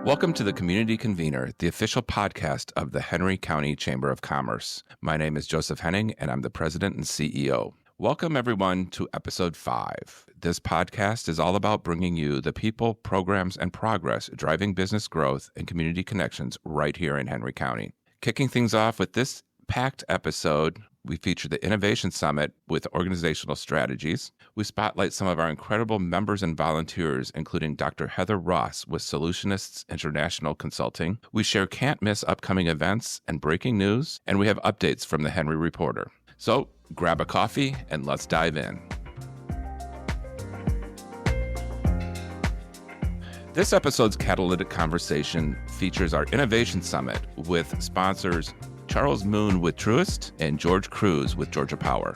Welcome to the Community Convener, the official podcast of the Henry County Chamber of Commerce. My name is Joseph Henning, and I'm the president and CEO. Welcome, everyone, to episode 5. This podcast is all about bringing you the people, programs, and progress driving business growth and community connections right here in Henry County. Kicking things off with this packed episode, we feature the Innovation Summit with organizational strategies. We spotlight some of our incredible members and volunteers, including Dr. Heather Ross with Solutionists International Consulting. We share can't-miss upcoming events and breaking news, and we have updates from the Henry Reporter. So grab a coffee and let's dive in. This episode's catalytic conversation features our Innovation Summit with sponsors Charles Moon with Truist and George Cruz with Georgia Power.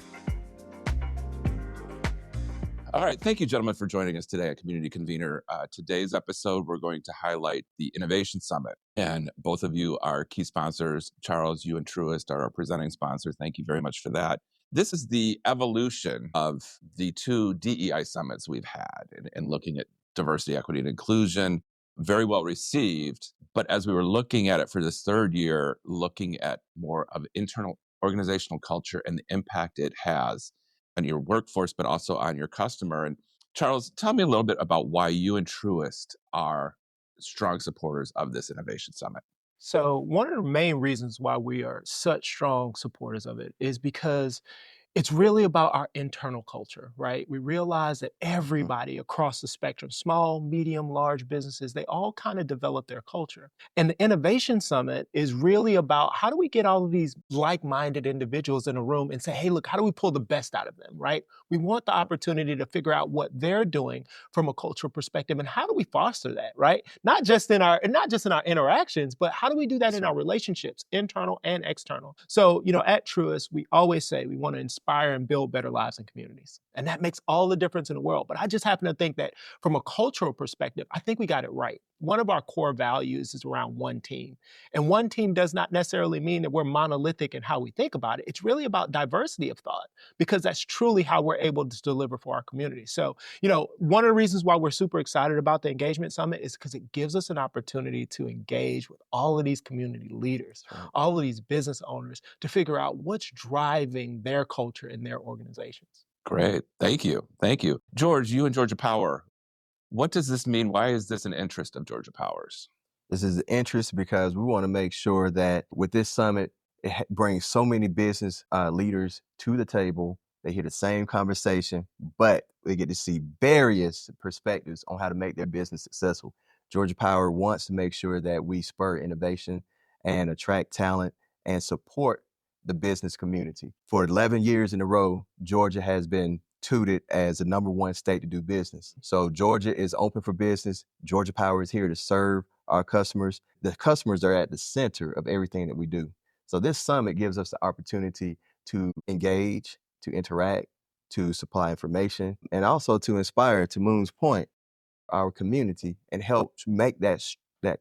All right. Thank you, gentlemen, for joining us today at Community Convener. Today's episode, we're going to highlight the Innovation Summit. And both of you are key sponsors. Charles, you and Truist are our presenting sponsors. Thank you very much for that. This is the evolution of the 2 DEI summits we've had in looking at diversity, equity, and inclusion. Very well received. But as we were looking at it for this 3rd year, looking at more of internal organizational culture and the impact it has on your workforce, but also on your customer. And Charles, tell me a little bit about why you and Truist are strong supporters of this Innovation Summit. So one of the main reasons why we are such strong supporters of it is because it's really about our internal culture, right? We realize that everybody across the spectrum, small, medium, large businesses, they all kind of develop their culture. And the Innovation Summit is really about how do we get all of these like-minded individuals in a room and say, hey, look, how do we pull the best out of them, right? We want the opportunity to figure out what they're doing from a cultural perspective and how do we foster that, right? Not just in our interactions, but how do we do that in our relationships, internal and external? So, at Truist, we always say we want to inspire and build better lives and communities. And that makes all the difference in the world. But I just happen to think that from a cultural perspective, I think we got it right. One of our core values is around one team. And one team does not necessarily mean that we're monolithic in how we think about it. It's really about diversity of thought, because that's truly how we're able to deliver for our community. So, one of the reasons why we're super excited about the Engagement Summit is because it gives us an opportunity to engage with all of these community leaders, all of these business owners, to figure out what's driving their culture in their organizations. Great. Thank you. Thank you. George, you and Georgia Power, what does this mean? Why is this an interest of Georgia Power's? This is an interest because we want to make sure that with this summit, it brings so many business leaders to the table. They hear the same conversation, but they get to see various perspectives on how to make their business successful. Georgia Power wants to make sure that we spur innovation and attract talent and support the business community. For 11 years in a row, Georgia has been touted as the #1 state to do business. So Georgia is open for business. Georgia Power is here to serve our customers. The customers are at the center of everything that we do. So this summit gives us the opportunity to engage, to interact, to supply information, and also to inspire, to Moon's point, our community and help to make that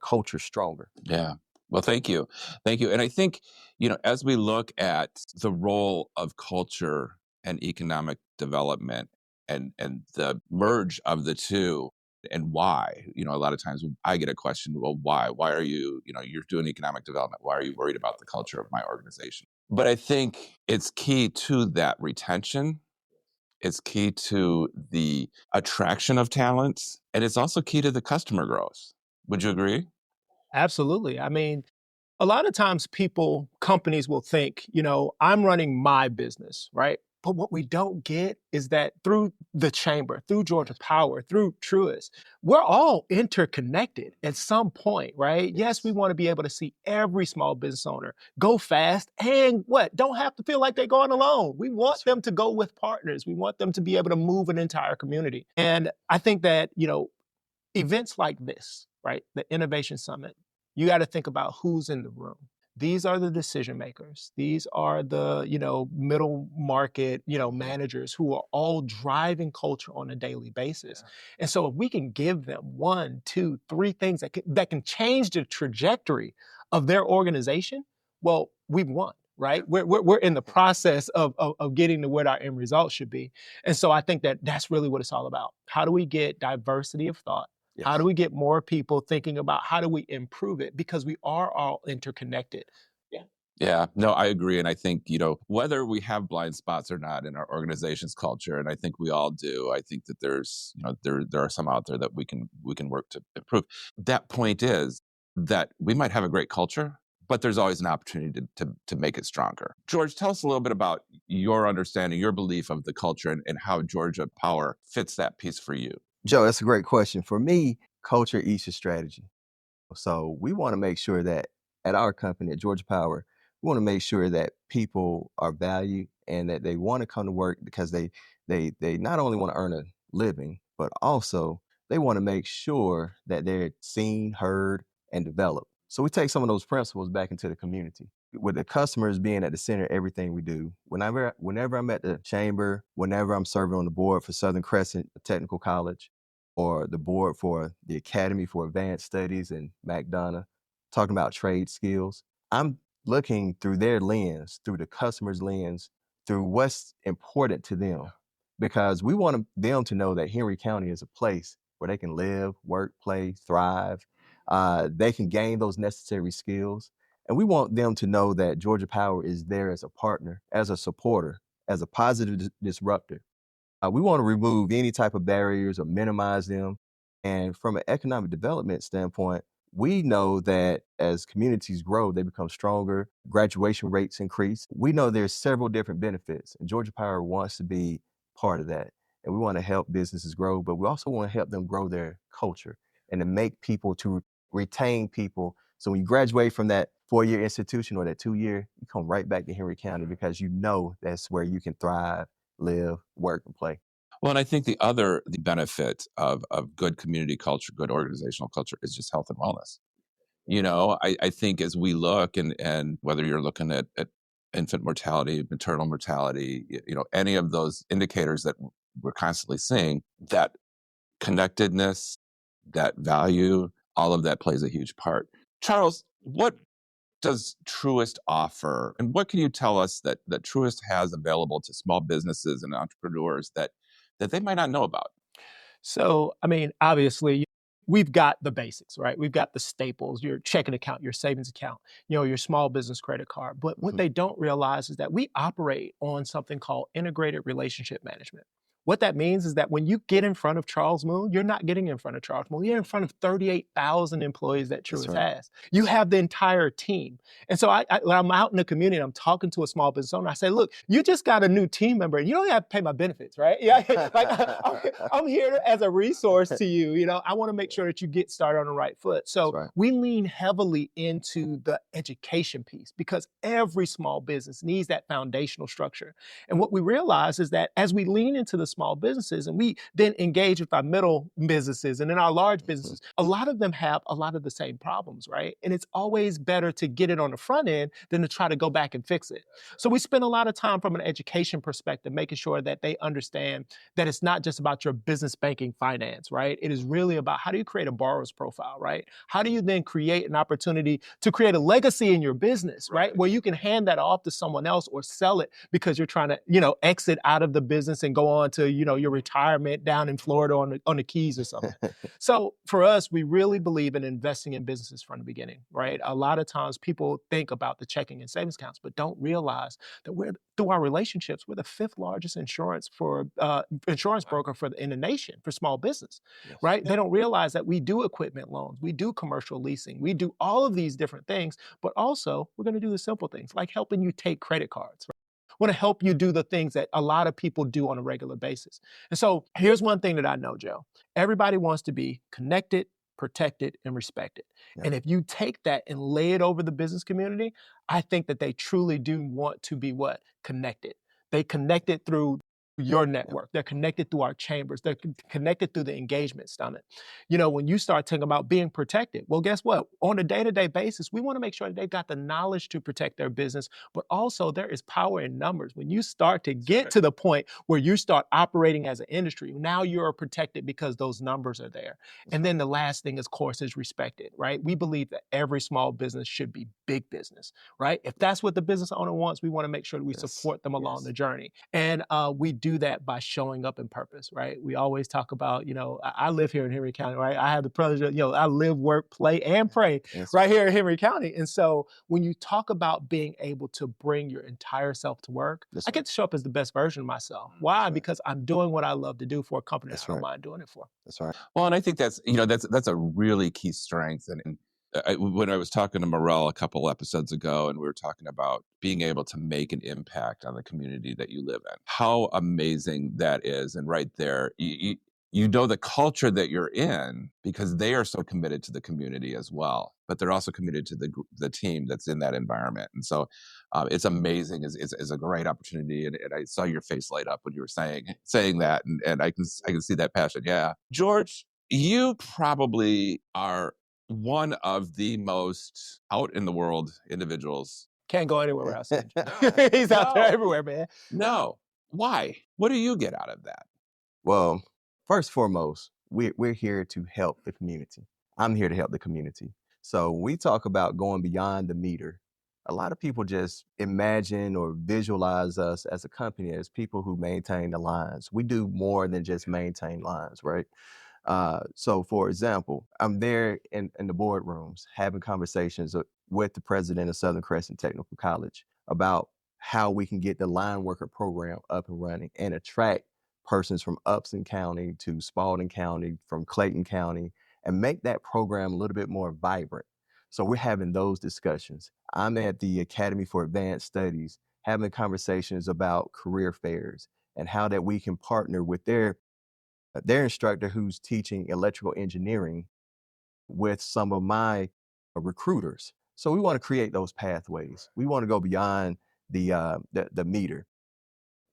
culture stronger. Yeah. Well, thank you. Thank you. And I think, as we look at the role of culture and economic development and the merge of the two and why, a lot of times I get a question, well, why? Why are you, you're doing economic development. Why are you worried about the culture of my organization? But I think it's key to that retention. It's key to the attraction of talents. And it's also key to the customer growth. Would you agree? Absolutely. I mean, a lot of times companies will think, I'm running my business, right? But what we don't get is that through the chamber, through Georgia Power, through Truist, we're all interconnected at some point, right? Yes, we want to be able to see every small business owner go fast and don't have to feel like they're going alone. We want them to go with partners. We want them to be able to move an entire community. And I think that, events like this, right? The Innovation Summit, you got to think about who's in the room. These are the decision makers. These are the, middle market, managers who are all driving culture on a daily basis. Yeah. And so if we can give them 1, 2, 3 things that can change the trajectory of their organization, well, we've won. Right? We're in the process of getting to what our end result should be. And so I think that that's really what it's all about. How do we get diversity of thought? How do Yes. we get more people thinking about how do we improve it? Because we are all interconnected. Yeah. Yeah, no, I agree. And I think, whether we have blind spots or not in our organization's culture, and I think we all do, I think that there's, there are some out there that we can work to improve. That point is that we might have a great culture, but there's always an opportunity to make it stronger. George, tell us a little bit about your understanding, your belief of the culture and how Georgia Power fits that piece for you. Joe, that's a great question. For me, culture eats a strategy. So we want to make sure that at our company, at Georgia Power, we want to make sure that people are valued and that they want to come to work because they not only want to earn a living, but also they want to make sure that they're seen, heard, and developed. So we take some of those principles back into the community. With the customers being at the center of everything we do, whenever I'm at the chamber, whenever I'm serving on the board for Southern Crescent Technical College, or the board for the Academy for Advanced Studies in McDonough, talking about trade skills. I'm looking through their lens, through the customer's lens, through what's important to them. Because we want them to know that Henry County is a place where they can live, work, play, thrive. They can gain those necessary skills. And we want them to know that Georgia Power is there as a partner, as a supporter, as a positive disruptor. We want to remove any type of barriers or minimize them. And from an economic development standpoint, we know that as communities grow, they become stronger, graduation rates increase. We know there's several different benefits, and Georgia Power wants to be part of that. And we want to help businesses grow, but we also want to help them grow their culture and to make people, to retain people. So when you graduate from that 4-year institution or that 2-year, you come right back to Henry County because you know that's where you can thrive, live, work, and play. Well, and I think the benefit of good community culture, good organizational culture is just health and wellness. I think as we look and whether you're looking at infant mortality, maternal mortality, any of those indicators that we're constantly seeing, that connectedness, that value, all of that plays a huge part. Charles, what does Truist offer? And what can you tell us that Truist has available to small businesses and entrepreneurs that they might not know about? So, I mean, obviously, we've got the basics, right? We've got the staples, your checking account, your savings account, your small business credit card. But what they don't realize is that we operate on something called integrated relationship management. What that means is that when you get in front of Charles Moon, you're not getting in front of Charles Moon. You're in front of 38,000 employees that That's Truist right. has. You have the entire team. And so when I'm out in the community and I'm talking to a small business owner, I say, look, you just got a new team member and you don't have to pay my benefits, right? Yeah, like I'm here as a resource to you. I want to make sure that you get started on the right foot. That's So right. we lean heavily into the education piece because every small business needs that foundational structure. And what we realize is that as we lean into the small businesses and we then engage with our middle businesses and then our large businesses, a lot of them have a lot of the same problems, right? And it's always better to get it on the front end than to try to go back and fix it. So we spend a lot of time from an education perspective, making sure that they understand that it's not just about your business banking finance, right? It is really about how do you create a borrower's profile, right? How do you then create an opportunity to create a legacy in your business, right? Where you can hand that off to someone else or sell it because you're trying to, exit out of the business and go on to, your retirement down in Florida on the Keys or something. So for us, we really believe in investing in businesses from the beginning, right? A lot of times people think about the checking and savings accounts, but don't realize that through our relationships, we're the 5th largest insurance broker in the nation for small business, Yes. right? They don't realize that we do equipment loans, we do commercial leasing, we do all of these different things, but also we're going to do the simple things like helping you take credit cards. Want to help you do the things that a lot of people do on a regular basis. And so here's one thing that I know, Joe. Everybody wants to be connected, protected, and respected. Yeah. And if you take that and lay it over the business community, I think that they truly do want to be what? Connected. They connected through your network. They're connected through our chambers. They're connected through the engagement summit. When you start talking about being protected, well, guess what? On a day-to-day basis, we want to make sure that they've got the knowledge to protect their business, but also there is power in numbers. When you start to get to the point where you start operating as an industry, now you're protected because those numbers are there. And then the last thing, of course, is respected, right? We believe that every small business should be big business, right? If that's what the business owner wants, we want to make sure that we support them along the journey. And we do do that by showing up in purpose, right? We always talk about, I live here in Henry County, right? I have the privilege of, I live, work, play, and pray right here in Henry County. And so when you talk about being able to bring your entire self to work, I get to show up as the best version of myself. Why? Because I'm doing what I love to do for a company that I don't mind doing it for. That's right. Well, and I think that's a really key strength. And when I was talking to Morel a couple episodes ago, and we were talking about being able to make an impact on the community that you live in, how amazing that is. And right there, you know the culture that you're in because they are so committed to the community as well, but they're also committed to the team that's in that environment. And so it's amazing. It's a great opportunity. And I saw your face light up when you were saying that, and I can see that passion. Yeah. George, you probably are one of the most out in the world individuals. Can't go anywhere else. He's out there everywhere, man. No. Why? What do you get out of that? Well, first and foremost, we're here to help the community. I'm here to help the community. So when we talk about going beyond the meter, a lot of people just imagine or visualize us as a company as people who maintain the lines. We do more than just maintain lines, right? So for example, I'm there in the boardrooms having conversations with the president of Southern Crescent Technical College about how we can get the line worker program up and running and attract persons from Upson County to Spalding County, from Clayton County, and make that program a little bit more vibrant. So we're having those discussions. I'm at the Academy for Advanced Studies having conversations about career fairs and how that we can partner with their instructor who's teaching electrical engineering with some of my recruiters. So we want to create those pathways. We want to go beyond the meter.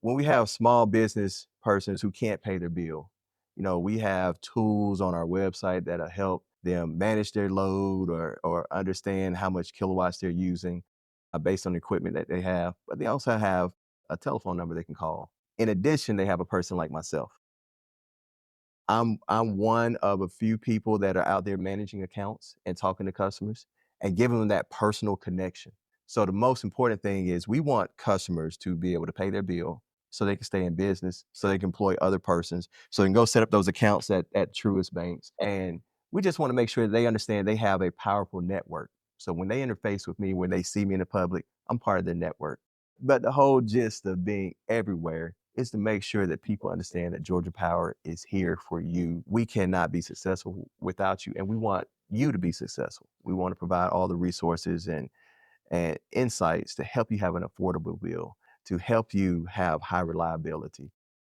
When we have small business persons who can't pay their bill, we have tools on our website that'll help them manage their load or understand how much kilowatts they're using based on the equipment that they have. But they also have a telephone number they can call. In addition, they have a person like myself. I'm one of a few people that are out there managing accounts and talking to customers and giving them that personal connection. So the most important thing is we want customers to be able to pay their bill so they can stay in business, so they can employ other persons, so they can go set up those accounts at Truist banks. And we just want to make sure that they understand they have a powerful network. So when they interface with me, when they see me in the public, I'm part of their network. But the whole gist of being everywhere is to make sure that people understand that Georgia Power is here for you. We cannot be successful without you, and we want you to be successful. We want to provide all the resources and insights to help you have an affordable bill, to help you have high reliability,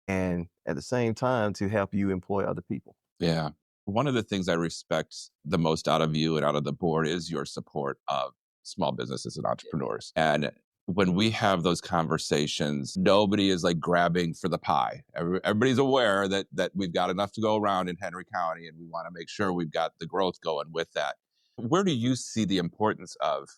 and at the same time, to help you employ other people. Yeah. One of the things I respect the most out of you and out of the board is your support of small businesses and entrepreneurs. And when we have those conversations, nobody is like grabbing for the pie. Everybody's aware that we've got enough to go around in Henry County, and we want to make sure we've got the growth going with that. Where do you see the importance of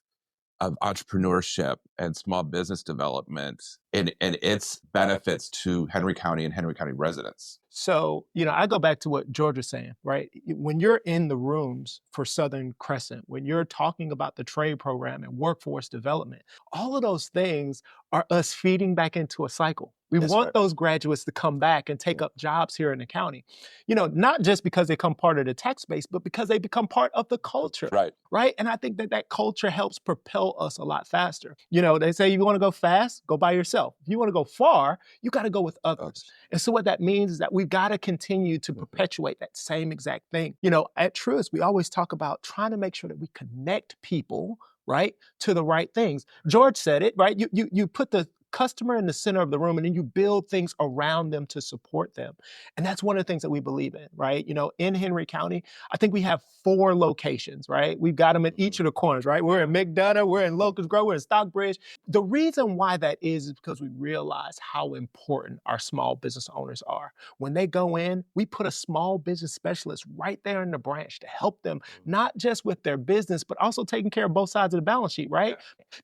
entrepreneurship and small business development and its benefits to Henry County and Henry County residents? So, I go back to what George is saying, right? When you're in the rooms for Southern Crescent, when you're talking about the trade program and workforce development, all of those things are us feeding back into a cycle. We want those graduates to come back and take up jobs here in the county, not just because they become part of the tax base, but because they become part of the culture. Right. And I think that culture helps propel us a lot faster. They say you want to go fast, go by yourself. If you want to go far, you got to go with others. And so what that means is that we've got to continue to perpetuate that same exact thing. At Truist, we always talk about trying to make sure that we connect people, right, to the right things. George said it, right? You put the customer in the center of the room, and then you build things around them to support them. And that's one of the things that we believe in, right? In Henry County, I think we have 4 locations, right? We've got them at each of the corners, right? We're in McDonough, we're in Locust Grove, we're in Stockbridge. The reason why that is because we realize how important our small business owners are. When they go in, we put a small business specialist right there in the branch to help them, not just with their business, but also taking care of both sides of the balance sheet, right?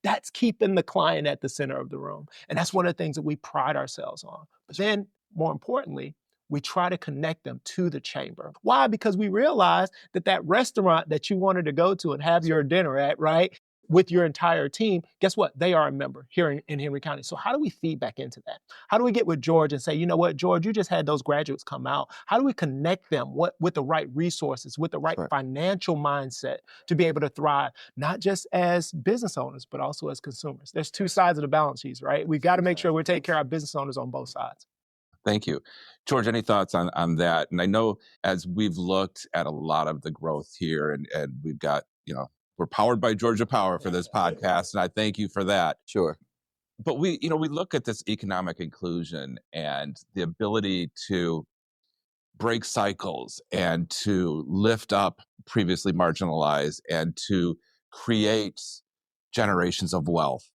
That's keeping the client at the center of the room. And that's one of the things that we pride ourselves on. But then, more importantly, we try to connect them to the chamber. Why? Because we realize that restaurant that you wanted to go to and have your dinner at, right? with your entire team, guess what? They are a member here in Henry County. So how do we feed back into that? How do we get with George and say, you know what, George, you just had those graduates come out. How do we connect them with the right resources, with the right financial mindset to be able to thrive, not just as business owners, but also as consumers? There's two sides of the balance sheet, right? We've got to make sure we're taking care of our business owners on both sides. Thank you. George, any thoughts on that? And I know as we've looked at a lot of the growth here and we've got, we're powered by Georgia Power for this podcast, and I thank you for that. Sure. But we look at this economic inclusion and the ability to break cycles and to lift up previously marginalized and to create generations of wealth.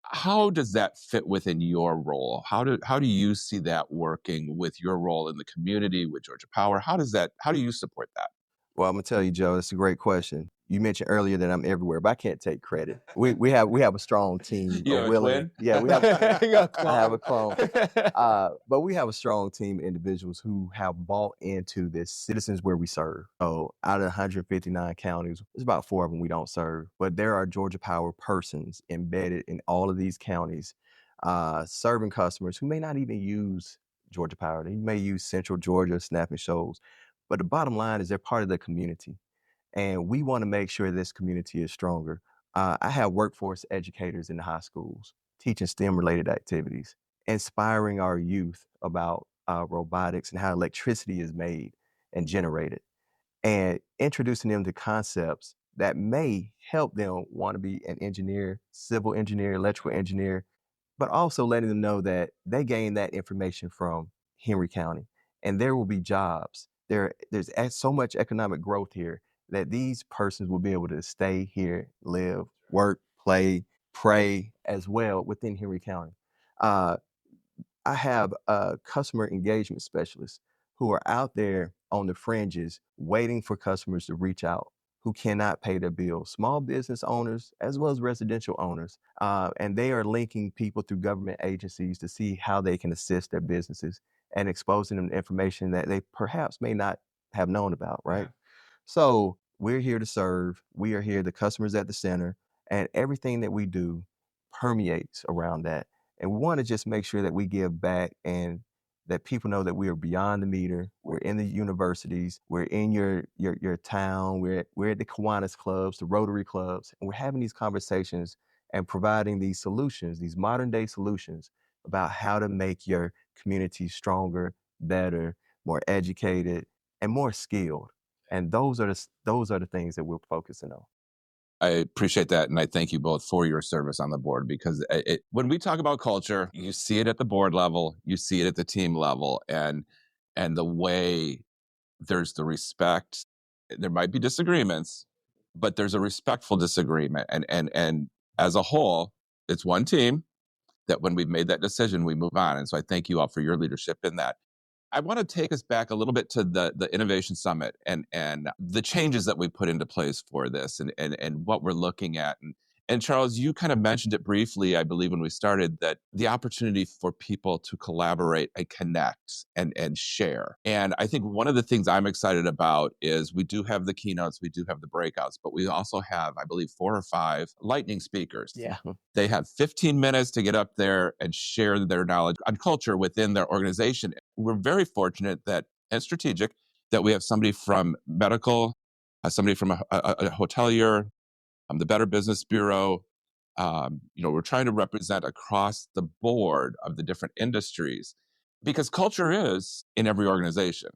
How does that fit within your role? How do you see that working with your role in the community with Georgia Power? How do you support that? Well, I'm gonna tell you, Joe, that's a great question. You mentioned earlier that I'm everywhere, but I can't take credit. We have a strong team. You have a twin? Yeah, we have. I have a clone. But But we have a strong team of individuals who have bought into this citizens where we serve. So out of 159 counties, there's about 4 of them we don't serve. But there are Georgia Power persons embedded in all of these counties, serving customers who may not even use Georgia Power. They may use Central Georgia, Snap and Shoals. But the bottom line is they're part of the community. And we want to make sure this community is stronger. I have workforce educators in the high schools teaching STEM-related activities, inspiring our youth about robotics and how electricity is made and generated, and introducing them to concepts that may help them want to be an engineer, civil engineer, electrical engineer, but also letting them know that they gain that information from Henry County and there will be jobs. There's so much economic growth here that these persons will be able to stay here, live, work, play, pray as well within Henry County. Uh, I have customer engagement specialists who are out there on the fringes waiting for customers to reach out who cannot pay their bills, small business owners as well as residential owners. And they are linking people through government agencies to see how they can assist their businesses and exposing them to information that they perhaps may not have known about, right? Yeah. So we're here to serve. We are here, the customer's at the center, and everything that we do permeates around that. And we want to just make sure that we give back and that people know that we are beyond the meter. We're in the universities. We're in your town. We're at the Kiwanis clubs, the Rotary clubs, and we're having these conversations and providing these solutions, these modern day solutions about how to make your community stronger, better, more educated, and more skilled. And those are the things that we're focusing on. I appreciate that, and I thank you both for your service on the board, because when we talk about culture, you see it at the board level, you see it at the team level, and the way there's the respect. There might be disagreements, but there's a respectful disagreement, and as a whole, it's one team that when we've made that decision, we move on. And so I thank you all for your leadership in that. I want to take us back a little bit to the Innovation Summit and the changes that we put into place for this and what we're looking at. And Charles, you kind of mentioned it briefly, I believe, when we started, that the opportunity for people to collaborate and connect and share. And I think one of the things I'm excited about is we do have the keynotes, we do have the breakouts, but we also have, I believe, 4 or 5 lightning speakers. Yeah. They have 15 minutes to get up there and share their knowledge on culture within their organization. We're very fortunate and strategic that we have somebody from medical, somebody from a hotelier, the Better Business Bureau. We're trying to represent across the board of the different industries, because culture is in every organization.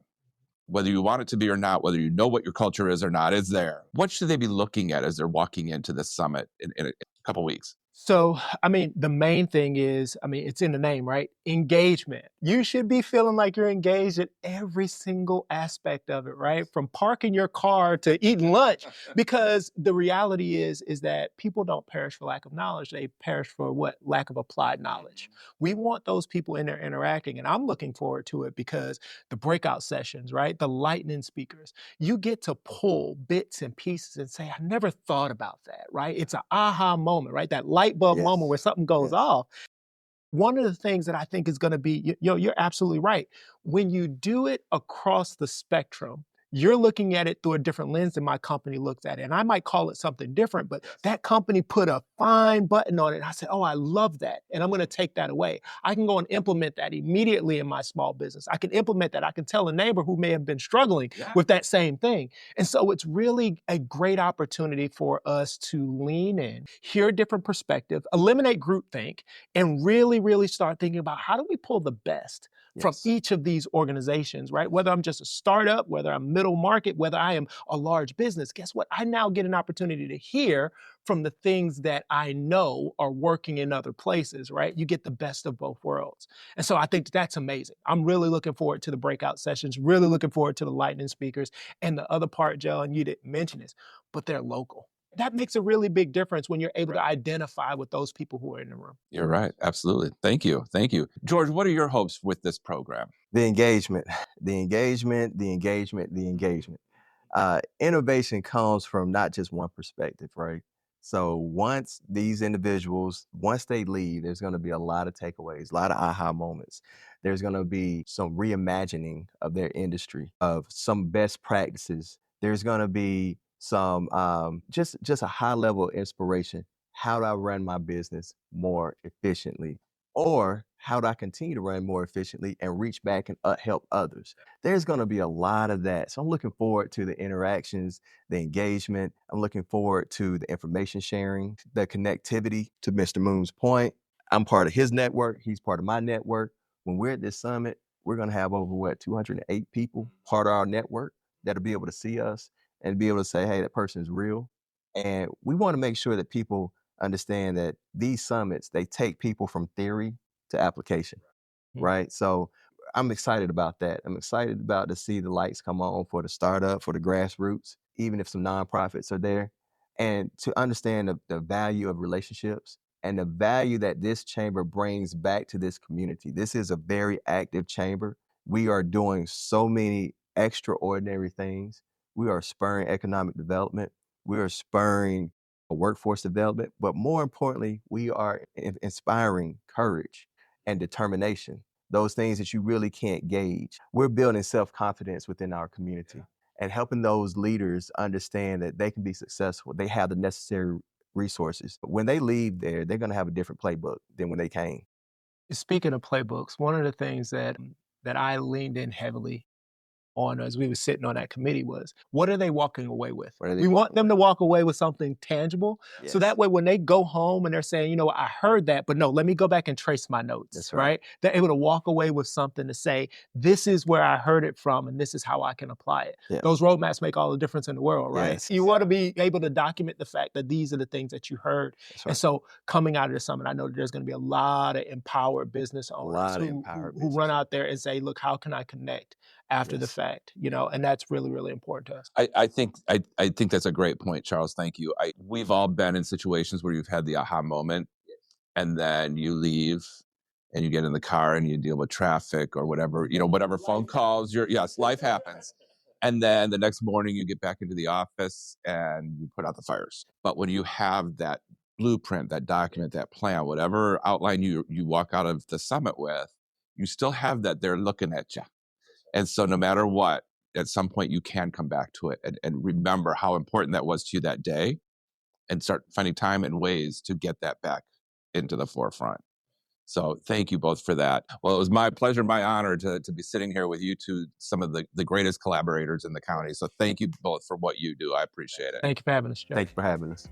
Whether you want it to be or not, whether you know what your culture is or not, it's there. What should they be looking at as they're walking into this summit in a couple of weeks? So, the main thing is, it's in the name, right? Engagement. You should be feeling like you're engaged at every single aspect of it, right? From parking your car to eating lunch, because the reality is that people don't perish for lack of knowledge. They perish for what? Lack of applied knowledge. We want those people in there interacting, and I'm looking forward to it because the breakout sessions, right? The lightning speakers, you get to pull bits and pieces and say, I never thought about that, right? It's an aha moment, right? That light bulb moment where something goes off. One of the things that I think is going to be, you're absolutely right. When you do it across the spectrum, you're looking at it through a different lens than my company looks at it. And I might call it something different, but that company put a fine button on it. And I said, oh, I love that. And I'm going to take that away. I can go and implement that immediately in my small business. I can implement that. I can tell a neighbor who may have been struggling with that same thing. And so it's really a great opportunity for us to lean in, hear a different perspective, eliminate groupthink, and really, really start thinking about how do we pull the best from each of these organizations, right? Whether I'm just a startup, whether I'm middle market, whether I am a large business, guess what? I now get an opportunity to hear from the things that I know are working in other places, right? You get the best of both worlds. And so I think that's amazing. I'm really looking forward to the breakout sessions, really looking forward to the lightning speakers. And the other part, Joe, and you didn't mention this, but they're local. That makes a really big difference when you're able to identify with those people who are in the room. You're right. Absolutely. Thank you. Thank you. George, what are your hopes with this program? The engagement. Innovation comes from not just one perspective, right? So once these individuals, once they leave, there's going to be a lot of takeaways, a lot of aha moments. There's going to be some reimagining of their industry, of some best practices. There's going to be some just a high level of inspiration. How do I run my business more efficiently? Or how do I continue to run more efficiently and reach back and help others? There's going to be a lot of that. So I'm looking forward to the interactions, the engagement. I'm looking forward to the information sharing, the connectivity. To Mr. Moon's point, I'm part of his network. He's part of my network. When we're at this summit, we're going to have over 208 people part of our network that'll be able to see us and be able to say, hey, that person is real. And we want to make sure that people understand that these summits, they take people from theory to application, right? So I'm excited about that. I'm excited about to see the lights come on for the startup, for the grassroots, even if some nonprofits are there, and to understand the value of relationships and the value that this chamber brings back to this community. This is a very active chamber. We are doing so many extraordinary things. We are spurring economic development. We are spurring workforce development, but more importantly, we are inspiring courage and determination, those things that you really can't gauge. We're building self-confidence within our community and helping those leaders understand that they can be successful. They have the necessary resources. When they leave there, they're going to have a different playbook than when they came. Speaking of playbooks, one of the things that I leaned in heavily on as we were sitting on that committee was, what are they walking away with? We want them to walk away with something tangible. So that way, when they go home and they're saying, you know, I heard that, but no, let me go back and trace my notes, That's right? They're able to walk away with something to say, this is where I heard it from and this is how I can apply it. Yeah. Those roadmaps make all the difference in the world, right? Yes. You want to be able to document the fact that these are the things that you heard. That's right. And so coming out of the summit, I know that there's going to be a lot of empowered business owners who run out there and say, look, how can I connect after the fact, you know, and that's really, really important to us. I think that's a great point, Charles. Thank you. We've all been in situations where you've had the aha moment, and then you leave and you get in the car and you deal with traffic or whatever, you know, whatever phone calls. Life happens. And then the next morning you get back into the office and you put out the fires. But when you have that blueprint, that document, that plan, whatever outline you walk out of the summit with, you still have that there looking at you. And so no matter what, at some point you can come back to it and remember how important that was to you that day and start finding time and ways to get that back into the forefront. So thank you both for that. Well, it was my pleasure, my honor to be sitting here with you two, some of the greatest collaborators in the county. So thank you both for what you do. I appreciate it. Thank you for having us, Jeff. Thank you for having us.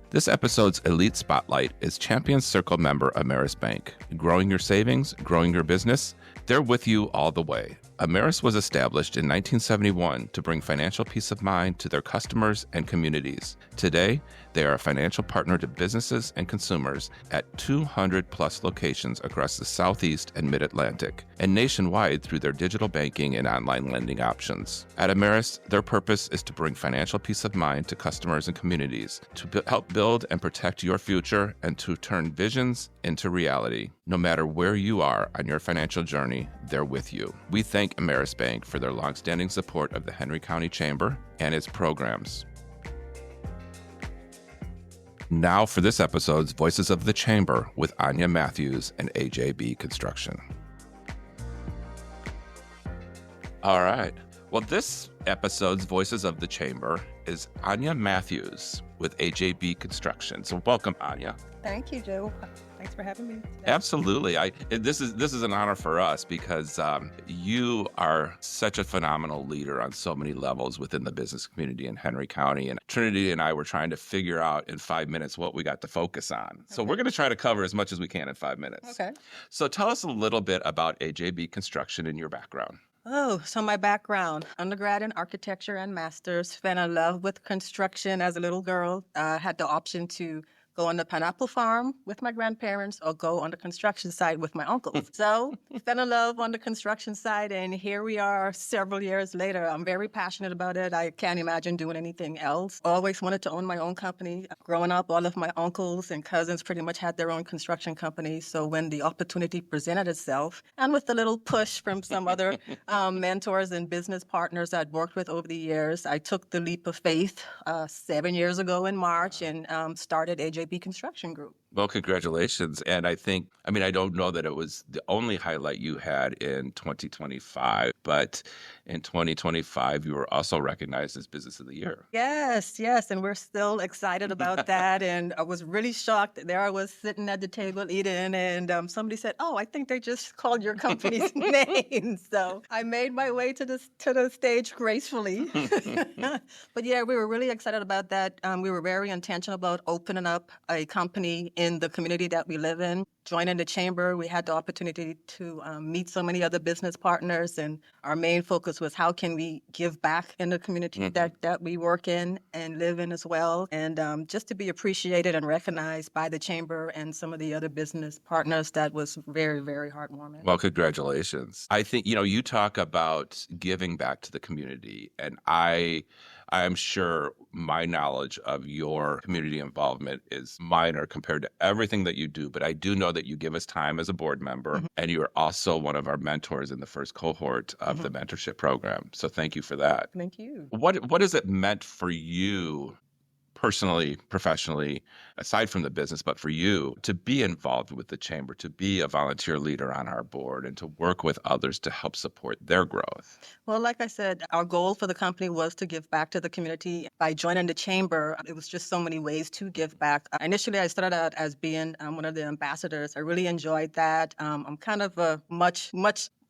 This episode's Elite Spotlight is Champion Circle member Ameris Bank. Growing your savings, growing your business, they're with you all the way. Ameris was established in 1971 to bring financial peace of mind to their customers and communities. Today, they are a financial partner to businesses and consumers at 200 plus locations across the Southeast and Mid-Atlantic, and nationwide through their digital banking and online lending options. At Ameris, their purpose is to bring financial peace of mind to customers and communities, to help build and protect your future, and to turn visions into reality. No matter where you are on your financial journey, they're with you. We thank Ameris Bank for their longstanding support of the Henry County Chamber and its programs. Now for this episode's Voices of the Chamber with Anja Mathews and AJB Construction. All right. Well, this episode's Voices of the Chamber is Anja Mathews with AJB Construction. So welcome, Anja. Thank you, Joe. Thanks for having me today. Absolutely. This is an honor for us because you are such a phenomenal leader on so many levels within the business community in Henry County. And Trinity and I were trying to figure out in 5 minutes what we got to focus on. So we're going to try to cover as much as we can in 5 minutes. Okay. So tell us a little bit about AJB Construction and your background. Oh, so my background, undergrad in architecture and master's, fell in love with construction as a little girl. Had the option to go on the pineapple farm with my grandparents or go on the construction site with my uncles. So fell in love on the construction site, and here we are several years later. I'm very passionate about it. I can't imagine doing anything else. Always wanted to own my own company. Growing up, all of my uncles and cousins pretty much had their own construction companies. So when the opportunity presented itself, and with a little push from some other mentors and business partners I'd worked with over the years, I took the leap of faith 7 years ago in March and started AJB Construction Group. Well, congratulations. And I don't know that it was the only highlight you had in 2025, but in 2025, you were also recognized as Business of the Year. Yes. And we're still excited about that. And I was really shocked. There I was sitting at the table eating, and somebody said, "Oh, I think they just called your company's name." So I made my way to the stage gracefully. But yeah, we were really excited about that. We were very intentional about opening up a company in the community that we live in. Joining the chamber, we had the opportunity to meet so many other business partners, and our main focus was how can we give back in the community that we work in and live in as well, and just to be appreciated and recognized by the chamber and some of the other business partners. That was very, very heartwarming. Well, congratulations. I think, you talk about giving back to the community, and I am sure my knowledge of your community involvement is minor compared to everything that you do, but I do know that you give us time as a board member, and you are also one of our mentors in the first cohort of the mentorship program. So thank you for that. Thank you. What has it meant for you personally, professionally, aside from the business, but for you to be involved with the chamber, to be a volunteer leader on our board, and to work with others to help support their growth? Well, like I said, our goal for the company was to give back to the community. By joining the chamber, it was just so many ways to give back. Initially, I started out as being one of the ambassadors. I really enjoyed that. I'm kind of a much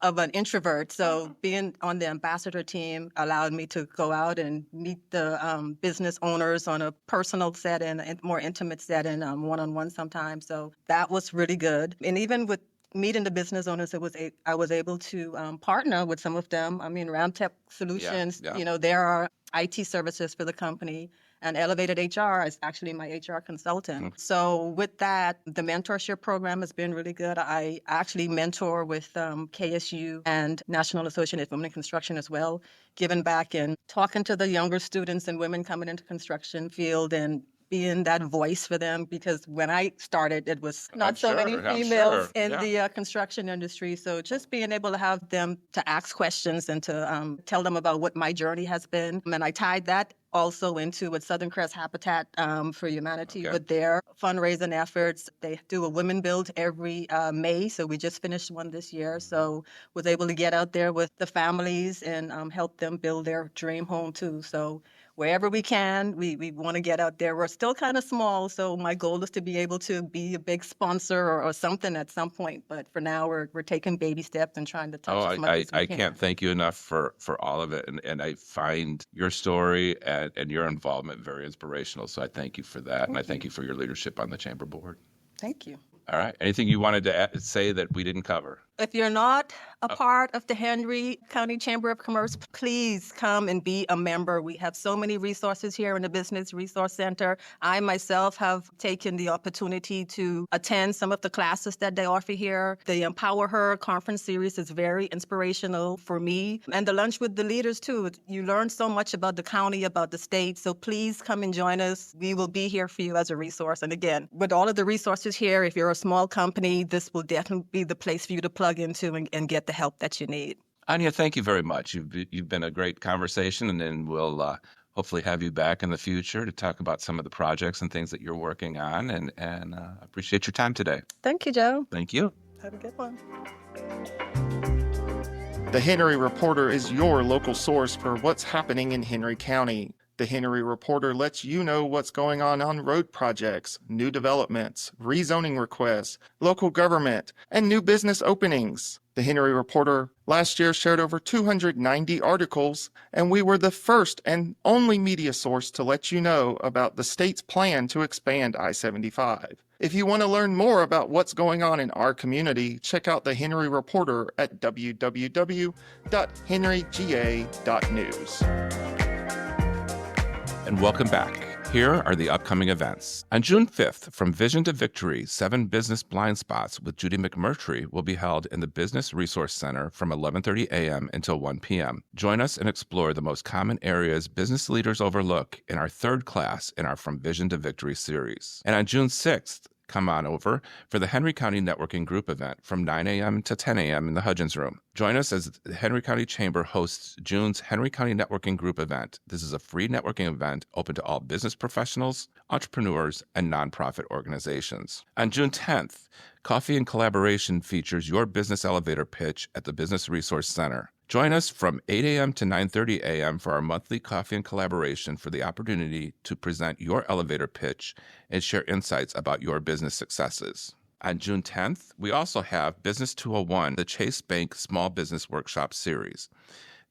of an introvert, so being on the ambassador team allowed me to go out and meet the business owners on a personal setting, a more intimate setting, one-on-one sometimes. So that was really good. And even with meeting the business owners, I was able to partner with some of them. I mean, Ramtech Solutions, there are IT services for the company. And Elevated HR is actually my HR consultant. So with that, the mentorship program has been really good. I actually mentor with KSU and National Association of Women in Construction as well, giving back and talking to the younger students and women coming into construction field and being that voice for them, because when I started, it was not so many females in the construction industry. So just being able to have them to ask questions and to tell them about what my journey has been. And I tied that also into with Southern Crest Habitat for Humanity with their fundraising efforts. They do a women build every May, so we just finished one this year. So was able to get out there with the families and help them build their dream home too. So wherever we can, we want to get out there. We're still kind of small, so my goal is to be able to be a big sponsor or something at some point. But for now, we're taking baby steps and trying to touch as much as we I can. Can't thank you enough for all of it. And I find your story and your involvement very inspirational. So I thank you for that. And I thank you for your leadership on the Chamber Board. Thank you. All right. Anything you wanted to say that we didn't cover? If you're not a part of the Henry County Chamber of Commerce, please come and be a member. We have so many resources here in the Business Resource Center. I myself have taken the opportunity to attend some of the classes that they offer here. The Empower Her conference series is very inspirational for me. And the Lunch with the Leaders, too. You learn so much about the county, about the state. So please come and join us. We will be here for you as a resource. And again, with all of the resources here, if you're a small company, this will definitely be the place for you to plug into and get the help that you need. Anja, thank you very much. You've been a great conversation, and then we'll hopefully have you back in the future to talk about some of the projects and things that you're working on. And appreciate your time today. Thank you, Joe. Thank you. Have a good one. The Henry Reporter is your local source for what's happening in Henry County. The Henry Reporter lets you know what's going on road projects, new developments, rezoning requests, local government, and new business openings. The Henry Reporter last year shared over 290 articles, and we were the first and only media source to let you know about the state's plan to expand I-75. If you want to learn more about what's going on in our community, check out the Henry Reporter at www.henryga.news. And welcome back. Here are the upcoming events. On June 5th, From Vision to Victory, 7 Business Blind Spots with Judy McMurtry will be held in the Business Resource Center from 11:30 a.m. until 1 p.m. Join us and explore the most common areas business leaders overlook in our 3rd class in our From Vision to Victory series. And on June 6th, come on over for the Henry County Networking Group event from 9 a.m. to 10 a.m. in the Hudgens Room. Join us as the Henry County Chamber hosts June's Henry County Networking Group event. This is a free networking event open to all business professionals, entrepreneurs, and nonprofit organizations. On June 10th, Coffee and Collaboration features your business elevator pitch at the Business Resource Center. Join us from 8 a.m. to 9:30 a.m. for our monthly Coffee and Collaboration for the opportunity to present your elevator pitch and share insights about your business successes. On June 10th, we also have Business 201, the Chase Bank Small Business Workshop Series,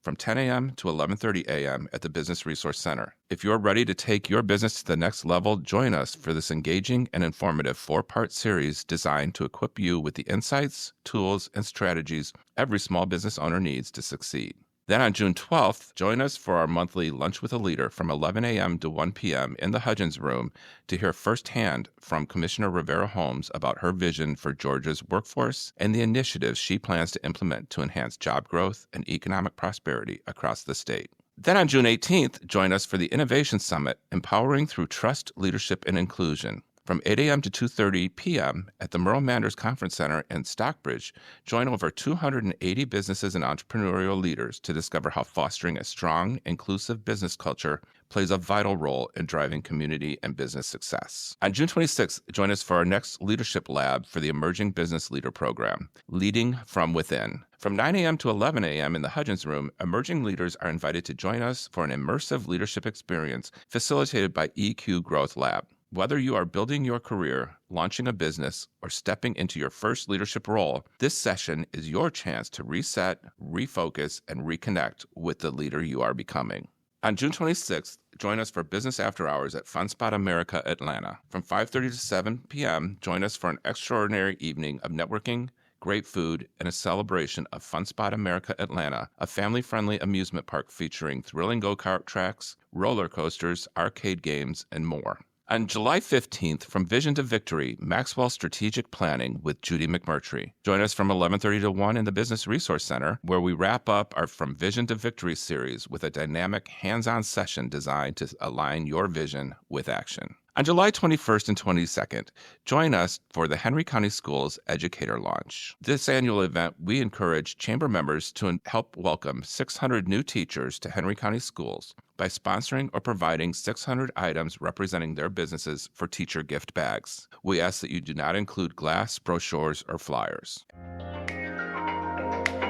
from 10 a.m. to 11:30 a.m. at the Business Resource Center. If you're ready to take your business to the next level, join us for this engaging and informative 4-part series designed to equip you with the insights, tools, and strategies every small business owner needs to succeed. Then on June 12th, join us for our monthly Lunch with a Leader from 11 a.m. to 1 p.m. in the Hudgens Room to hear firsthand from Commissioner Rivera Holmes about her vision for Georgia's workforce and the initiatives she plans to implement to enhance job growth and economic prosperity across the state. Then on June 18th, join us for the Innovation Summit, Empowering Through Trust, Leadership, and Inclusion. From 8 a.m. to 2:30 p.m. at the Merle Manders Conference Center in Stockbridge, join over 280 businesses and entrepreneurial leaders to discover how fostering a strong, inclusive business culture plays a vital role in driving community and business success. On June 26th, join us for our next Leadership Lab for the Emerging Business Leader Program, Leading from Within. From 9 a.m. to 11 a.m. in the Hudgens Room, emerging leaders are invited to join us for an immersive leadership experience facilitated by EQ Growth Lab. Whether you are building your career, launching a business, or stepping into your first leadership role, this session is your chance to reset, refocus, and reconnect with the leader you are becoming. On June 26th, join us for Business After Hours at Fun Spot America Atlanta. From 5:30 to 7 p.m., join us for an extraordinary evening of networking, great food, and a celebration of Fun Spot America Atlanta, a family-friendly amusement park featuring thrilling go-kart tracks, roller coasters, arcade games, and more. On July 15th, From Vision to Victory, Maxwell Strategic Planning with Judy McMurtry. Join us from 11:30 to 1 in the Business Resource Center, where we wrap up our From Vision to Victory series with a dynamic hands-on session designed to align your vision with action. On July 21st and 22nd, join us for the Henry County Schools Educator Launch. This annual event, we encourage Chamber members to help welcome 600 new teachers to Henry County Schools by sponsoring or providing 600 items representing their businesses for teacher gift bags. We ask that you do not include glass, brochures, or flyers.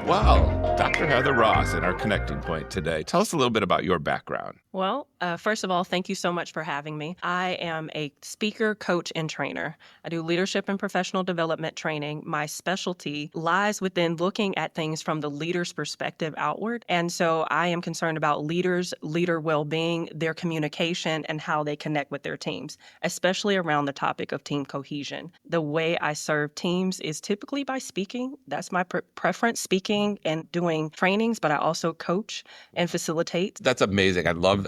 Well, Dr. Heather Ross in our connecting point today. Tell us a little bit about your background. Well, first of all, thank you so much for having me. I am a speaker, coach, and trainer. I do leadership and professional development training. My specialty lies within looking at things from the leader's perspective outward. And so I am concerned about leaders, leader well-being, their communication, and how they connect with their teams, especially around the topic of team cohesion. The way I serve teams is typically by speaking. That's my preference, speaking and doing trainings, but I also coach and facilitate. That's amazing. I love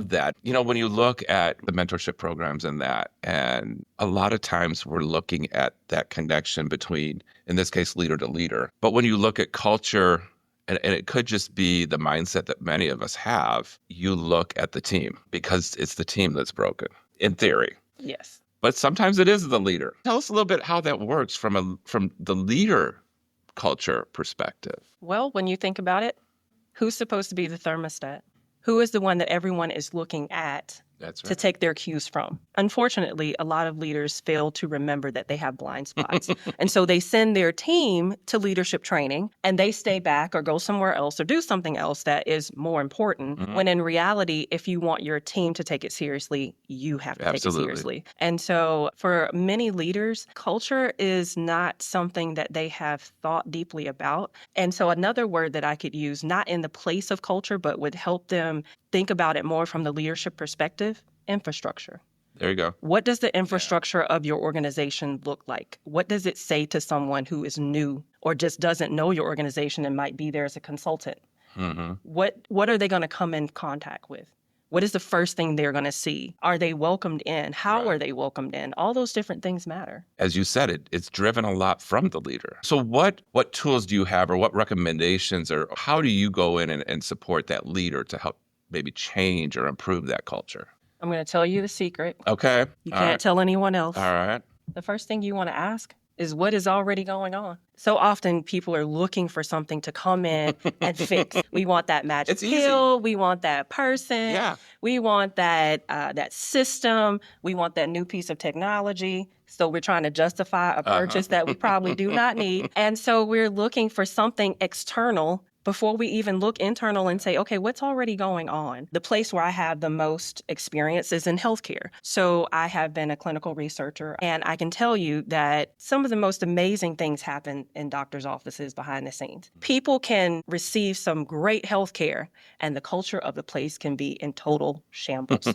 that. You know, when you look at the mentorship programs and that, and a lot of times we're looking at that connection between, in this case, leader to leader. But when you look at culture, and it could just be the mindset that many of us have, you look at the team because it's the team that's broken, in theory. Yes. But sometimes it is the leader. Tell us a little bit how that works from the leader culture perspective. Well, when you think about it, who's supposed to be the thermostat? Who is the one that everyone is looking at That's to right. take their cues from. Unfortunately, a lot of leaders fail to remember that they have blind spots. And so they send their team to leadership training and they stay back or go somewhere else or do something else that is more important. Mhm. When in reality, if you want your team to take it seriously, you have to take it Absolutely. seriously. And so for many leaders, culture is not something that they have thought deeply about. And so another word that I could use, not in the place of culture, but would help them think about it more from the leadership perspective, infrastructure. There you go. What does the infrastructure of your organization look like? What does it say to someone who is new or just doesn't know your organization and might be there as a consultant? Mm-hmm. What are they going to come in contact with? What is the first thing they're going to see? Are they welcomed in? How Right. are they welcomed in? All those different things matter. As you said, it's driven a lot from the leader. So what tools do you have, or what recommendations, or how do you go in and support that leader to help maybe change or improve that culture? I'm going to tell you the secret. Okay. You All can't right. tell anyone else. All right. The first thing you want to ask is what is already going on. So often people are looking for something to come in and fix. We want that magic It's easy. pill. We want that person. Yeah. We want that system. We want that new piece of technology. So we're trying to justify a purchase that we probably do not need. And so we're looking for something external before we even look internal and say, okay, what's already going on? The place where I have the most experience is in healthcare. So I have been a clinical researcher, and I can tell you that some of the most amazing things happen in doctors' offices behind the scenes. People can receive some great healthcare, and the culture of the place can be in total shambles.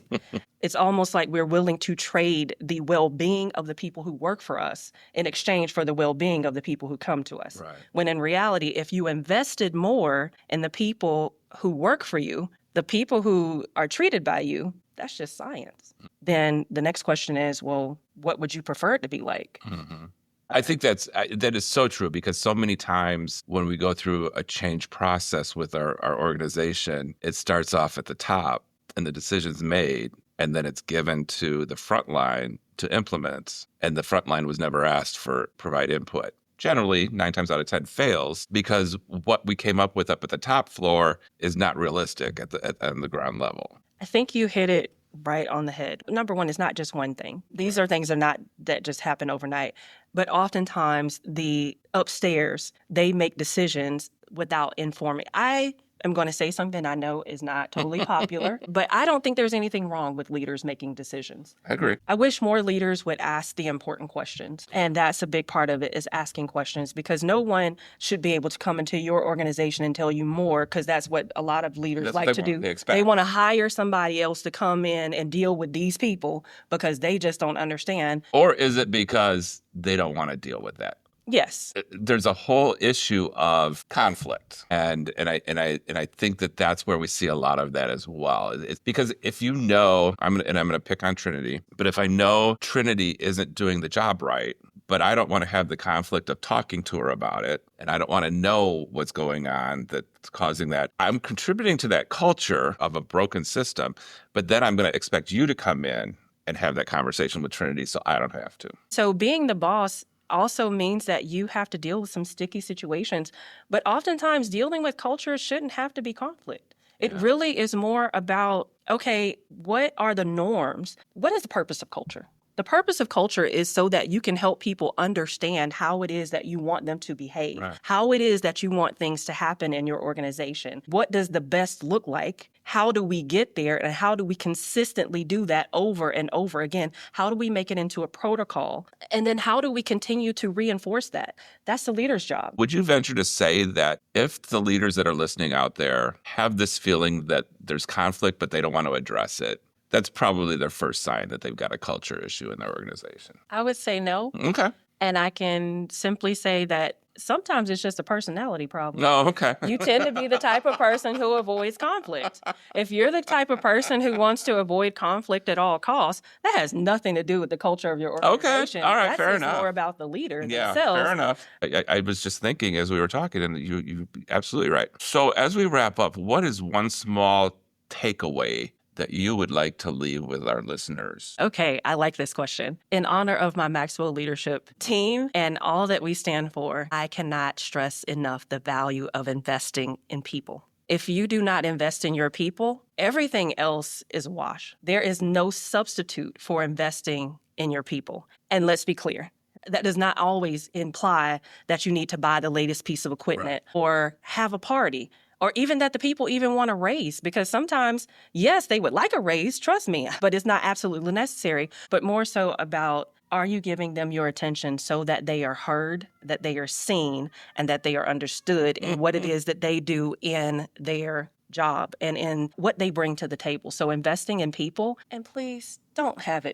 It's almost like we're willing to trade the well-being of the people who work for us in exchange for the well-being of the people who come to us. Right. When in reality, if you invested more in the people who work for you, the people who are treated by you, that's just science. Then the next question is, well, what would you prefer it to be like? Mm-hmm. I think that is so true, because so many times when we go through a change process with our organization, it starts off at the top and the decision's made, and then it's given to the front line to implement, and the front line was never asked for provide input. Generally, 9 times out of 10 fails because what we came up with up at the top floor is not realistic on the ground level. I think you hit it right on the head. Number one, it's not just one thing. These are things that just happen overnight. But oftentimes the upstairs, they make decisions without informing. I am going to say something I know is not totally popular, but I don't think there's anything wrong with leaders making decisions. I agree. I wish more leaders would ask the important questions. And that's a big part of it, is asking questions, because no one should be able to come into your organization and tell you more, because that's what a lot of leaders That's like what to they do. want. They expect. They want to hire somebody else to come in and deal with these people because they just don't understand. Or is it because they don't want to deal with that? Yes. There's a whole issue of conflict, and I think that's where we see a lot of that as well. It's because if you know, I'm going to pick on Trinity, but if I know Trinity isn't doing the job right, but I don't want to have the conflict of talking to her about it, and I don't want to know what's going on that's causing that, I'm contributing to that culture of a broken system, but then I'm going to expect you to come in and have that conversation with Trinity so I don't have to. So being the boss also means that you have to deal with some sticky situations. But oftentimes dealing with culture shouldn't have to be conflict. It really is more about, okay, what are the norms? What is the purpose of culture? The purpose of culture is so that you can help people understand how it is that you want them to behave, Right. how it is that you want things to happen in your organization. What does the best look like? How do we get there? And how do we consistently do that over and over again? How do we make it into a protocol? And then how do we continue to reinforce that? That's the leader's job. Would you venture to say that if the leaders that are listening out there have this feeling that there's conflict, but they don't want to address it, that's probably their first sign that they've got a culture issue in their organization? I would say no. Okay. And I can simply say that sometimes it's just a personality problem. No, okay. You tend to be the type of person who avoids conflict. If you're the type of person who wants to avoid conflict at all costs, that has nothing to do with the culture of your organization. All right, That's fair just enough. more about the leader Yeah, themselves. fair enough. I was just thinking as we were talking, and you're absolutely right. So as we wrap up, what is one small takeaway that you would like to leave with our listeners? Okay, I like this question. In honor of my Maxwell leadership team and all that we stand for, I cannot stress enough the value of investing in people. If you do not invest in your people, everything else is a wash. There is no substitute for investing in your people. And let's be clear, that does not always imply that you need to buy the latest piece of equipment or have a party, or even that the people even want a raise, because sometimes, yes, they would like a raise, trust me, but it's not absolutely necessary, but more so about, are you giving them your attention so that they are heard, that they are seen, and that they are understood in what it is that they do in their job and in what they bring to the table? So investing in people, and please don't have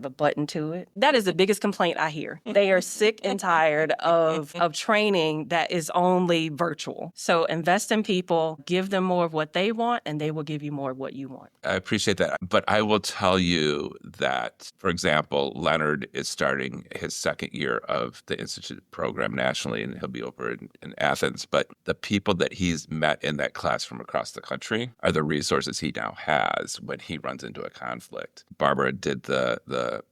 a button to it. That is the biggest complaint I hear. They are sick and tired of training that is only virtual. So invest in people, give them more of what they want, and they will give you more of what you want. I appreciate that. But I will tell you that, for example, Leonard is starting his second year of the Institute program nationally, and he'll be over in Athens. But the people that he's met in that class from across the country are the resources he now has when he runs into a conflict. Barbara did the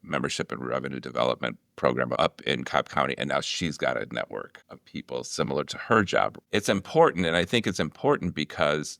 membership and revenue development program up in Cobb County, and now she's got a network of people similar to her job. It's important, and I think it's important because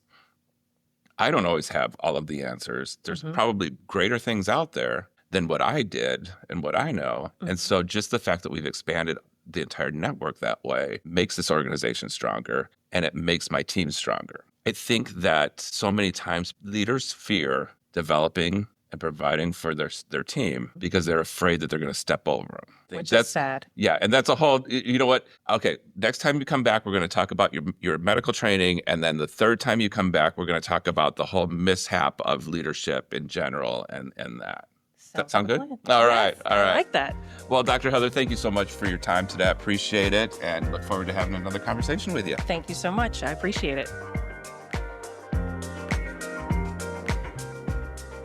I don't always have all of the answers. There's probably greater things out there than what I did and what I know. And so just the fact that we've expanded the entire network that way makes this organization stronger, and it makes my team stronger. I think that so many times leaders fear developing and providing for their team because they're afraid that they're going to step over them. Which is sad. Yeah, and that's a whole, you know what? Okay, next time you come back, we're going to talk about your medical training, and then the third time you come back, we're going to talk about the whole mishap of leadership in general and that. Does that sound good? All right. I like that. Well, Dr. Heather, thank you so much for your time today. I appreciate it, and look forward to having another conversation with you. Thank you so much. I appreciate it.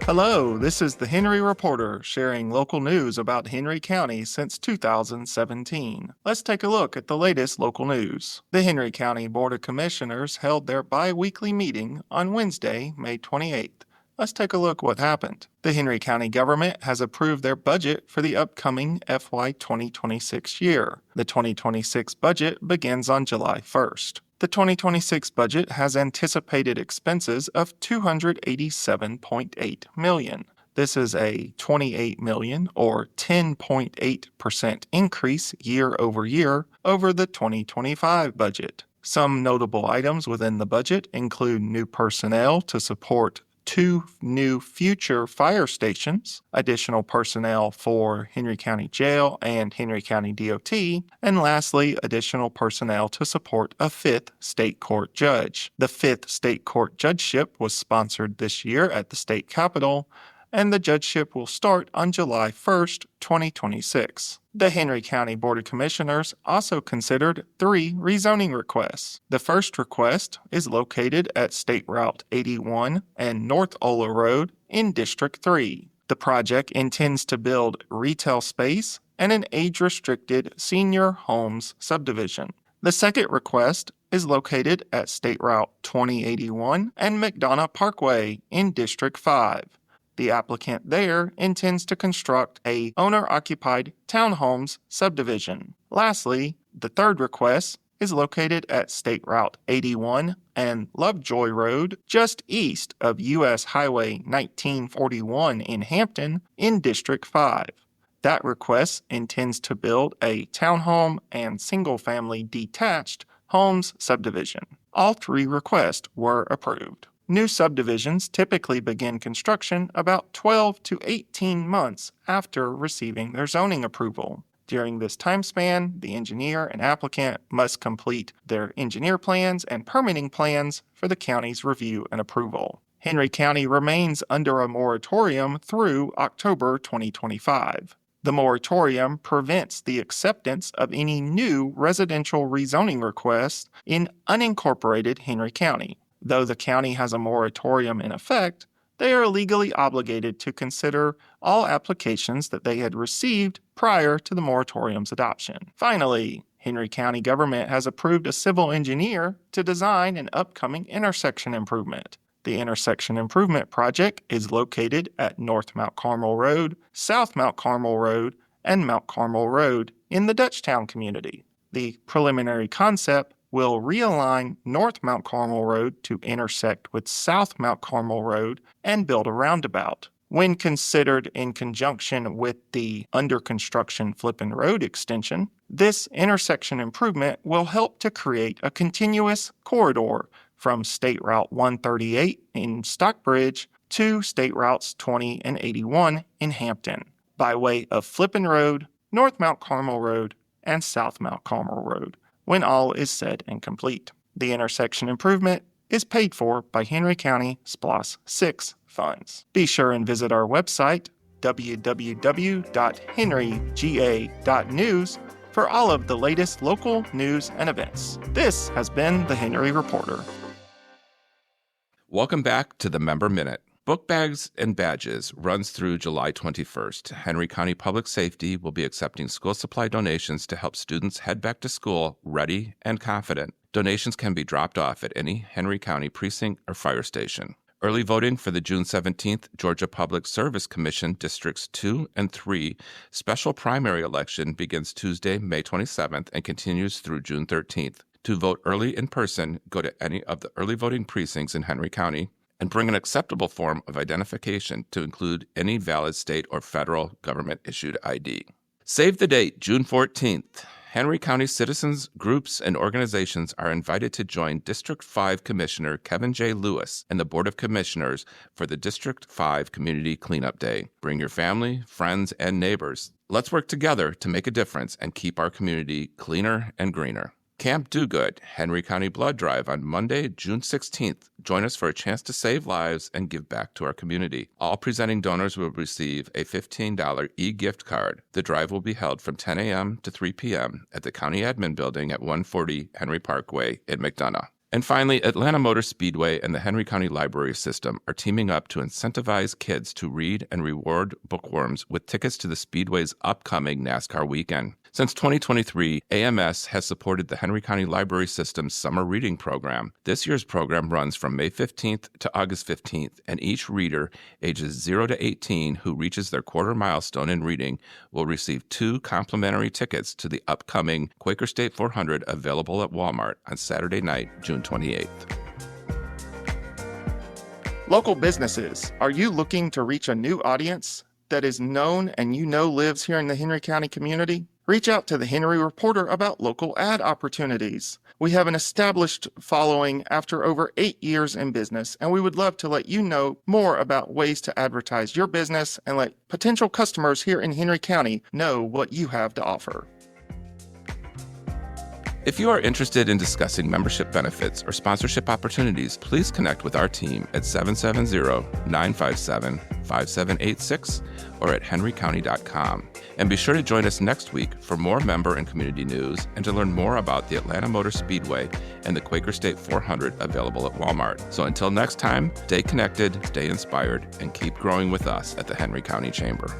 Hello, this is the Henry Reporter sharing local news about Henry County since 2017. Let's take a look at the latest local news. The Henry County Board of Commissioners held their bi-weekly meeting on Wednesday, May 28th. Let's take a look what happened. The Henry County government has approved their budget for the upcoming FY 2026 year. The 2026 budget begins on July 1st. The 2026 budget has anticipated expenses of $287.8 million. This is a $28 million or 10.8% increase year over year over the 2025 budget. Some notable items within the budget include new personnel to support 2 new future fire stations, additional personnel for Henry County Jail and Henry County DOT, and lastly, additional personnel to support a 5th state court judge. The 5th state court judgeship was sponsored this year at the state capitol, and the judgeship will start on July 1st, 2026. The Henry County Board of Commissioners also considered 3 rezoning requests. The first request is located at State Route 81 and North Ola Road in District 3. The project intends to build retail space and an age-restricted senior homes subdivision. The second request is located at State Route 2081 and McDonough Parkway in District 5. The applicant there intends to construct a owner-occupied townhomes subdivision. Lastly, the third request is located at State Route 81 and Lovejoy Road, just east of U.S. Highway 1941 in Hampton, in District 5. That request intends to build a townhome and single-family detached homes subdivision. All 3 requests were approved. New subdivisions typically begin construction about 12 to 18 months after receiving their zoning approval. During this time span, the engineer and applicant must complete their engineer plans and permitting plans for the county's review and approval. Henry County remains under a moratorium through October 2025. The moratorium prevents the acceptance of any new residential rezoning requests in unincorporated Henry County. Though the county has a moratorium in effect, they are legally obligated to consider all applications that they had received prior to the moratorium's adoption. Finally, Henry County government has approved a civil engineer to design an upcoming intersection improvement. The intersection improvement project is located at North Mount Carmel Road, South Mount Carmel Road, and Mount Carmel Road in the Dutchtown community. The preliminary concept will realign North Mount Carmel Road to intersect with South Mount Carmel Road and build a roundabout. When considered in conjunction with the under construction Flippin Road extension, this intersection improvement will help to create a continuous corridor from State Route 138 in Stockbridge to State Routes 20 and 81 in Hampton, by way of Flippin Road, North Mount Carmel Road, and South Mount Carmel Road, when all is said and complete. The intersection improvement is paid for by Henry County SPLOST 6 funds. Be sure and visit our website, www.henryga.news, for all of the latest local news and events. This has been the Henry Reporter. Welcome back to the Member Minute. Book Bags and Badges runs through July 21st. Henry County Public Safety will be accepting school supply donations to help students head back to school ready and confident. Donations can be dropped off at any Henry County precinct or fire station. Early voting for the June 17th Georgia Public Service Commission Districts 2 and 3 special primary election begins Tuesday, May 27th and continues through June 13th. To vote early in person, go to any of the early voting precincts in Henry County and bring an acceptable form of identification to include any valid state or federal government-issued ID. Save the date, June 14th. Henry County citizens, groups, and organizations are invited to join District 5 Commissioner Kevin J. Lewis and the Board of Commissioners for the District 5 Community Cleanup Day. Bring your family, friends, and neighbors. Let's work together to make a difference and keep our community cleaner and greener. Camp Do Good, Henry County Blood Drive on Monday, June 16th. Join us for a chance to save lives and give back to our community. All presenting donors will receive a $15 e-gift card. The drive will be held from 10 a.m. to 3 p.m. at the County Admin Building at 140 Henry Parkway in McDonough. And finally, Atlanta Motor Speedway and the Henry County Library System are teaming up to incentivize kids to read and reward bookworms with tickets to the Speedway's upcoming NASCAR weekend. Since 2023, AMS has supported the Henry County Library System's summer reading program. This year's program runs from May 15th to August 15th, and each reader ages 0 to 18 who reaches their quarter milestone in reading will receive 2 complimentary tickets to the upcoming Quaker State 400 available at Walmart on Saturday night, June 28th. Local businesses, are you looking to reach a new audience that is known and lives here in the Henry County community? Reach out to the Henry Reporter about local ad opportunities. We have an established following after over 8 years in business, and we would love to let you know more about ways to advertise your business and let potential customers here in Henry County know what you have to offer. If you are interested in discussing membership benefits or sponsorship opportunities, please connect with our team at 770-957-5786 or at henrycounty.com. And be sure to join us next week for more member and community news and to learn more about the Atlanta Motor Speedway and the Quaker State 400 available at Walmart. So until next time, stay connected, stay inspired, and keep growing with us at the Henry County Chamber.